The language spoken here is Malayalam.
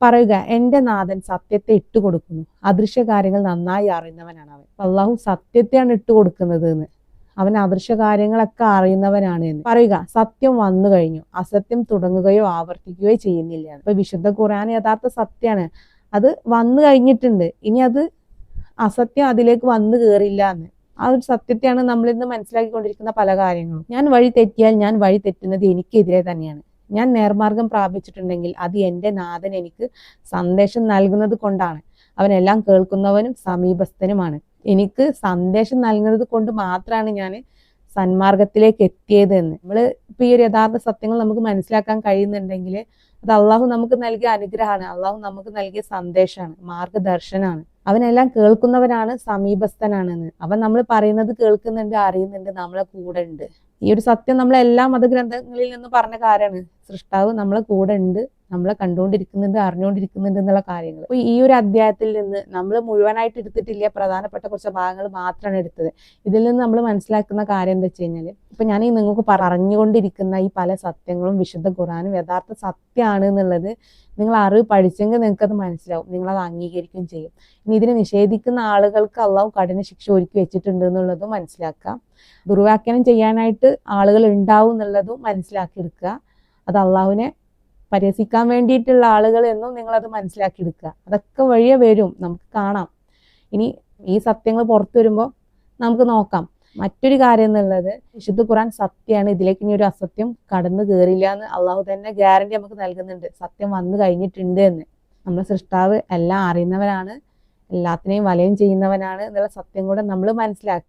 പറയുക, എന്റെ നാഥൻ സത്യത്തെ ഇട്ടുകൊടുക്കുന്നു, അദൃശ്യ കാര്യങ്ങൾ നന്നായി അറിയുന്നവനാണ് അവൻ. അള്ളാഹു സത്യത്തെയാണ് ഇട്ടുകൊടുക്കുന്നത് എന്ന്, അവൻ അദൃശ്യ കാര്യങ്ങളൊക്കെ അറിയുന്നവനാണ് എന്ന് പറയുക. സത്യം വന്നു കഴിഞ്ഞു, അസത്യം തുടങ്ങുകയോ ആവർത്തിക്കുകയോ ചെയ്യുന്നില്ല. ഇപ്പൊ വിശുദ്ധ ഖുർആൻ യഥാർത്ഥ സത്യമാണ്, അത് വന്നു കഴിഞ്ഞിട്ടുണ്ട്, ഇനി അത് അസത്യം അതിലേക്ക് വന്നു കയറില്ല എന്ന്. ആ ഒരു സത്യത്തെയാണ് നമ്മൾ ഇന്ന് മനസ്സിലാക്കിക്കൊണ്ടിരിക്കുന്ന പല കാര്യങ്ങളും. ഞാൻ വഴി തെറ്റിയാൽ ഞാൻ വഴി തെറ്റുന്നത് എനിക്കെതിരെ തന്നെയാണ്. ഞാൻ നേർമാർഗം പ്രാപിച്ചിട്ടുണ്ടെങ്കിൽ അത് എൻ്റെ നാഥൻ എനിക്ക് സന്ദേശം നൽകുന്നത് കൊണ്ടാണ്. അവനെല്ലാം കേൾക്കുന്നവനും സമീപസ്ഥനുമാണ്. എനിക്ക് സന്ദേശം നൽകുന്നത് കൊണ്ട് മാത്രമാണ് ഞാൻ സന്മാർഗത്തിലേക്ക് എത്തിയത് എന്ന്. നമ്മൾ ഇപ്പൊ ഈ ഒരു യഥാർത്ഥ സത്യങ്ങൾ നമുക്ക് മനസ്സിലാക്കാൻ കഴിയുന്നുണ്ടെങ്കിൽ അത് അള്ളാഹു നമുക്ക് നൽകിയ അനുഗ്രഹമാണ്, അള്ളാഹു നമുക്ക് നൽകിയ സന്ദേശമാണ്, മാർഗദർശനാണ്. അവനെല്ലാം കേൾക്കുന്നവനാണ്, സമീപസ്ഥനാണെന്ന്. അവൻ നമ്മൾ പറയുന്നത് കേൾക്കുന്നുണ്ട്, അറിയുന്നുണ്ട്, നമ്മളെ കൂടെ ഉണ്ട്. ഈ ഒരു സത്യം നമ്മളെ എല്ലാ മതഗ്രന്ഥങ്ങളിൽ നിന്ന് പറഞ്ഞ കാര്യമാണ്. സൃഷ്ടാവ് നമ്മളെ കൂടെ ഉണ്ട്, നമ്മളെ കണ്ടുകൊണ്ടിരിക്കുന്നുണ്ട്, അറിഞ്ഞുകൊണ്ടിരിക്കുന്നുണ്ട് എന്നുള്ള കാര്യങ്ങൾ. അപ്പൊ ഈ ഒരു അധ്യായത്തിൽ നിന്ന് നമ്മൾ മുഴുവനായിട്ട് എടുത്തിട്ടില്ല, പ്രധാനപ്പെട്ട കുറച്ച് ഭാഗങ്ങൾ മാത്രമാണ് എടുത്തത്. ഇതിൽ നിന്ന് നമ്മൾ മനസ്സിലാക്കുന്ന കാര്യം എന്താ വെച്ച് കഴിഞ്ഞാൽ, ഇപ്പൊ ഞാൻ ഈ നിങ്ങൾക്ക് പറഞ്ഞുകൊണ്ടിരിക്കുന്ന ഈ പല സത്യങ്ങളും വിശുദ്ധ ഖുർആനും യഥാർത്ഥ സത്യമാണ് എന്നുള്ളത് നിങ്ങൾ അറിവ് പഠിച്ചെങ്കിൽ നിങ്ങൾക്കത് മനസ്സിലാവും, നിങ്ങളത് അംഗീകരിക്കുകയും ചെയ്യും. ഇനി ഇതിനെ നിഷേധിക്കുന്ന ആളുകൾക്ക് അള്ളാഹു കഠിന ശിക്ഷ ഒരുക്കി വെച്ചിട്ടുണ്ട് എന്നുള്ളതും മനസ്സിലാക്കാം. ദുർവ്യാഖ്യാനം ചെയ്യാനായിട്ട് ആളുകൾ ഉണ്ടാവും എന്നുള്ളതും മനസ്സിലാക്കിയെടുക്കുക. അത് അള്ളാഹുവിനെ പരിഹസിക്കാൻ വേണ്ടിയിട്ടുള്ള ആളുകൾ എന്നും നിങ്ങളത് മനസ്സിലാക്കിയെടുക്കുക. അതൊക്കെ വഴിയെ വരും, നമുക്ക് കാണാം. ഇനി ഈ സത്യങ്ങൾ പുറത്തു വരുമ്പോൾ നമുക്ക് നോക്കാം. മറ്റൊരു കാര്യം എന്നുള്ളത്, വിശുദ്ധ ഖുർആൻ സത്യമാണ്, ഇതിലേക്ക് ഇനി ഒരു അസത്യം കടന്നു കയറില്ല എന്ന് അള്ളാഹു തന്നെ ഗ്യാരണ്ടി നമുക്ക് നൽകുന്നുണ്ട്. സത്യം വന്നു കഴിഞ്ഞിട്ടുണ്ട് എന്ന്. നമ്മുടെ സൃഷ്ടാവ് എല്ലാം അറിയുന്നവനാണ്, എല്ലാത്തിനെയും വലയം ചെയ്യുന്നവനാണ് എന്നുള്ള സത്യം കൂടെ നമ്മൾ മനസ്സിലാക്കുക.